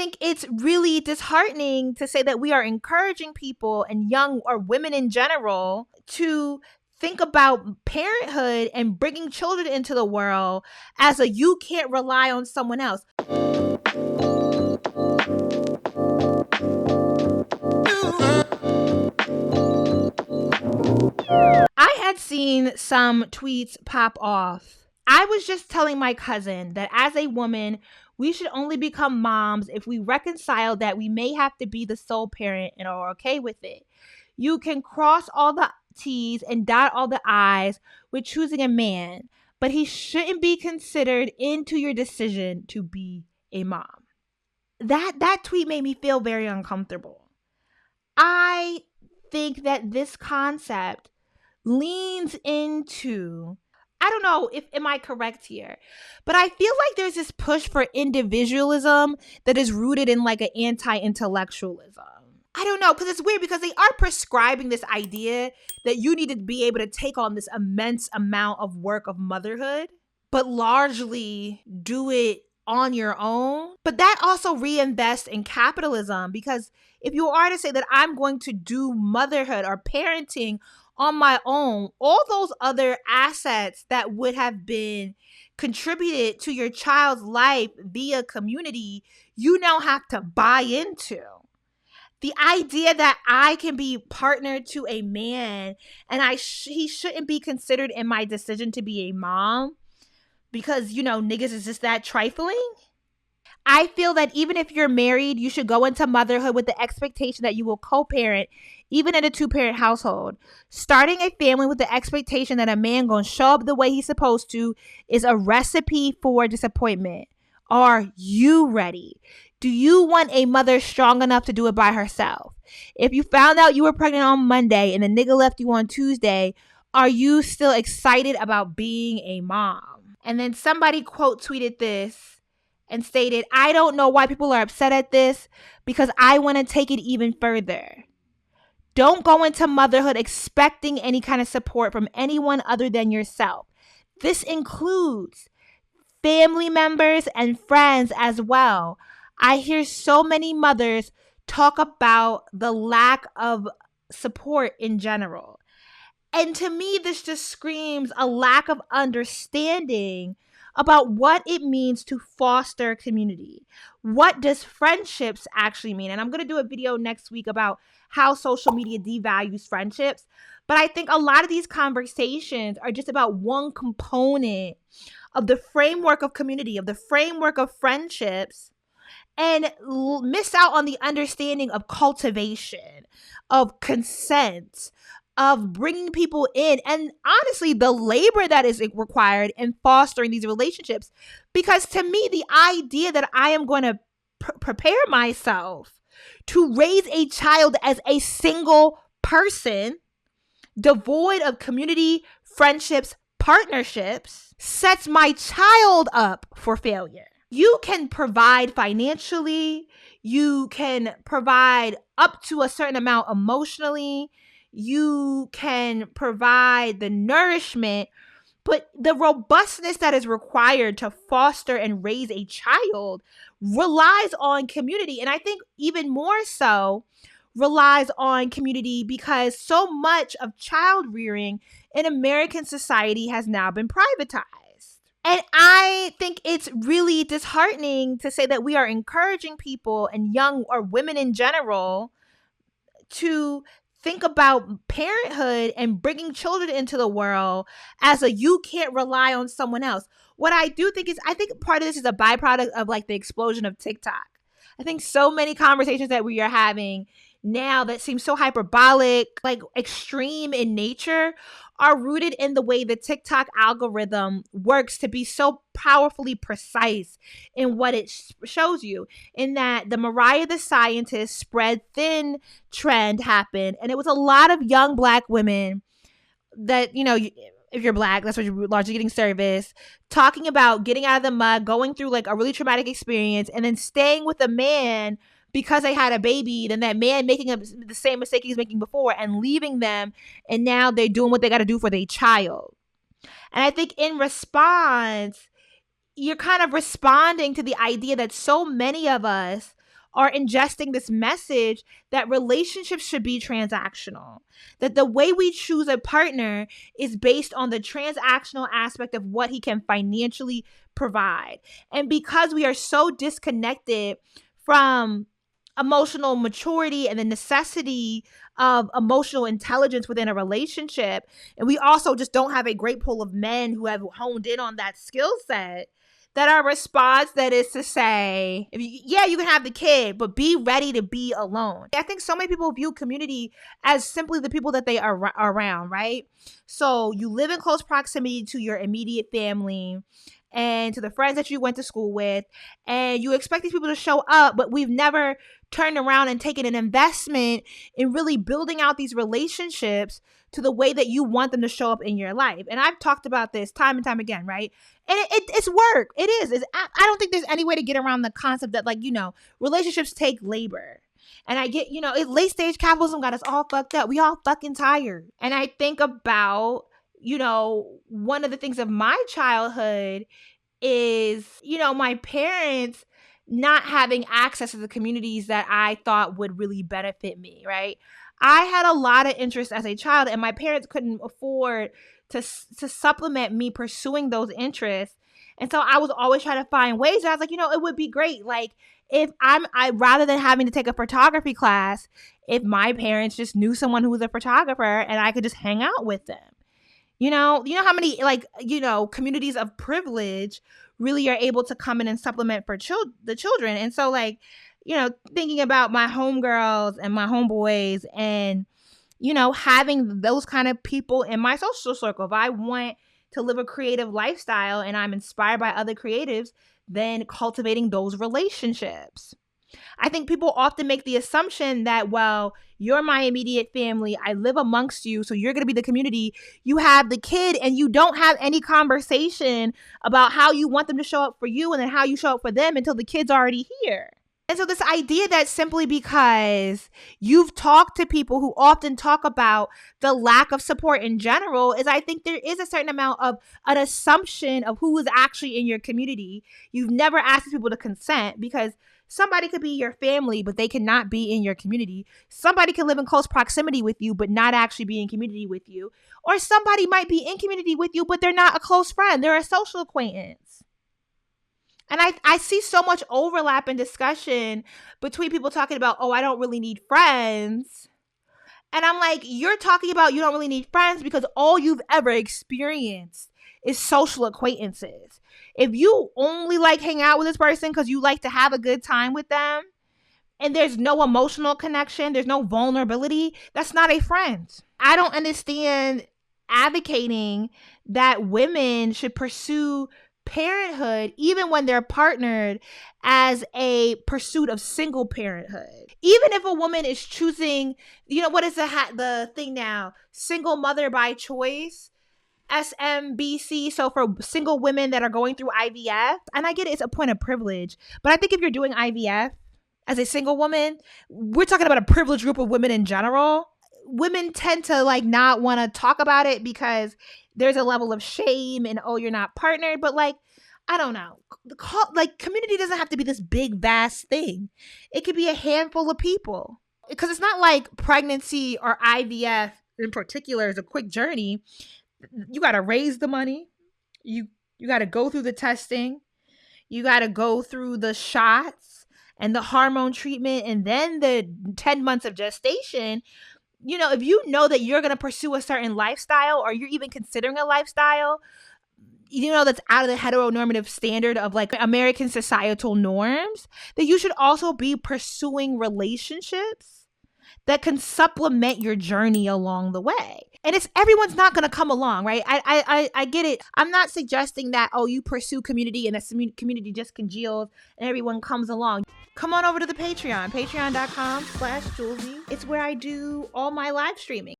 think it's really disheartening to say that we are encouraging people and young or women in general to think about parenthood and bringing children into the world as a you can't rely on someone else. I had seen some tweets pop off. I was just telling my cousin that as a woman, we should only become moms if we reconcile that we may have to be the sole parent and are okay with it. You can cross all the T's and dot all the I's with choosing a man, but he shouldn't be considered into your decision to be a mom. That tweet made me feel very uncomfortable. I think that this concept leans into, I don't know if am I correct here, but I feel like there's this push for individualism that is rooted in like an anti-intellectualism. I don't know, because it's weird because they are prescribing this idea that you need to be able to take on this immense amount of work of motherhood, but largely do it on your own. But that also reinvests in capitalism, because if you are to say that I'm going to do motherhood or parenting on my own, all those other assets that would have been contributed to your child's life via community, you now have to buy into. The idea that I can be partnered to a man and he shouldn't be considered in my decision to be a mom because, niggas is just that trifling. I feel that even if you're married, you should go into motherhood with the expectation that you will co-parent, even in a two-parent household. Starting a family with the expectation that a man gonna show up the way he's supposed to is a recipe for disappointment. Are you ready? Do you want a mother strong enough to do it by herself? If you found out you were pregnant on Monday and the nigga left you on Tuesday, are you still excited about being a mom? And then somebody quote tweeted this and stated, I don't know why people are upset at this because I want to take it even further. Don't go into motherhood expecting any kind of support from anyone other than yourself. This includes family members and friends as well. I hear so many mothers talk about the lack of support in general. And to me, this just screams a lack of understanding about what it means to foster community. What does friendships actually mean? And I'm going to do a video next week about how social media devalues friendships. But I think a lot of these conversations are just about one component of the framework of community, of the framework of friendships, and miss out on the understanding of cultivation, of consent, of bringing people in, and honestly, the labor that is required in fostering these relationships. Because to me, the idea that I am going to prepare myself to raise a child as a single person, devoid of community, friendships, partnerships, sets my child up for failure. You can provide financially, you can provide up to a certain amount emotionally, you can provide the nourishment, but the robustness that is required to foster and raise a child relies on community. And I think even more so relies on community because so much of child rearing in American society has now been privatized. And I think it's really disheartening to say that we are encouraging people and young or women in general to think about parenthood and bringing children into the world as a you can't rely on someone else. What I do think is, I think part of this is a byproduct of like the explosion of TikTok. I think so many conversations that we are having now that seem so hyperbolic, like extreme in nature, are rooted in the way the TikTok algorithm works to be so powerfully precise in what it shows you. In that the Mariah the Scientist spread thin trend happened, and it was a lot of young Black women that, if you're Black, that's what you're largely getting service, talking about getting out of the mud, going through like a really traumatic experience, and then staying with a man because they had a baby, then that man making the same mistake he's making before and leaving them, and now they're doing what they got to do for their child. And I think in response, you're kind of responding to the idea that so many of us are ingesting this message that relationships should be transactional, that the way we choose a partner is based on the transactional aspect of what he can financially provide. And because we are so disconnected from emotional maturity and the necessity of emotional intelligence within a relationship, and we also just don't have a great pool of men who have honed in on that skill set, that our response that is to say, yeah, you can have the kid, but be ready to be alone. I think so many people view community as simply the people that they are around, right? So you live in close proximity to your immediate family and to the friends that you went to school with, and you expect these people to show up, but we've never turned around and taken an investment in really building out these relationships to the way that you want them to show up in your life. And I've talked about this time and time again, right? And it's work. It is. I don't think there's any way to get around the concept that, like, relationships take labor. And I get, late stage capitalism got us all fucked up. We all fucking tired. And I think about, one of the things of my childhood is, my parents not having access to the communities that I thought would really benefit me, right? I had a lot of interest as a child, and my parents couldn't afford to supplement me pursuing those interests. And so I was always trying to find ways. And I was like, it would be great. Like, if I rather than having to take a photography class, if my parents just knew someone who was a photographer and I could just hang out with them. You know how many, communities of privilege really are able to come in and supplement for the children. And so, thinking about my homegirls and my homeboys and, having those kind of people in my social circle. If I want to live a creative lifestyle and I'm inspired by other creatives, then cultivating those relationships. I think people often make the assumption that, well, you're my immediate family, I live amongst you, so you're going to be the community. You have the kid and you don't have any conversation about how you want them to show up for you and then how you show up for them until the kid's already here. And so this idea that simply because you've talked to people who often talk about the lack of support in general is, I think there is a certain amount of an assumption of who is actually in your community. You've never asked people to consent, because somebody could be your family, but they cannot be in your community. Somebody can live in close proximity with you, but not actually be in community with you. Or somebody might be in community with you, but they're not a close friend. They're a social acquaintance. And I see so much overlap in discussion between people talking about, oh, I don't really need friends. And I'm like, you're talking about you don't really need friends because all you've ever experienced is social acquaintances. If you only hang out with this person because you like to have a good time with them and there's no emotional connection, there's no vulnerability, that's not a friend. I don't understand advocating that women should pursue parenthood even when they're partnered as a pursuit of single parenthood. Even if a woman is choosing, what is the thing now? Single mother by choice. SMBC, so for single women that are going through IVF, and I get it, it's a point of privilege, but I think if you're doing IVF as a single woman, we're talking about a privileged group of women in general. Women tend to not want to talk about it because there's a level of shame and, oh, you're not partnered, but I don't know. Community doesn't have to be this big, vast thing. It could be a handful of people, because it's not like pregnancy or IVF in particular is a quick journey. You got to raise the money. You got to go through the testing. You got to go through the shots and the hormone treatment and then the 10 months of gestation. If you know that you're going to pursue a certain lifestyle, or you're even considering a lifestyle, that's out of the heteronormative standard of American societal norms, that you should also be pursuing relationships that can supplement your journey along the way. And everyone's not going to come along, right? I get it. I'm not suggesting that, oh, you pursue community and the community just congeals and everyone comes along. Come on over to the Patreon, patreon.com/Jouelzy. It's where I do all my live streaming.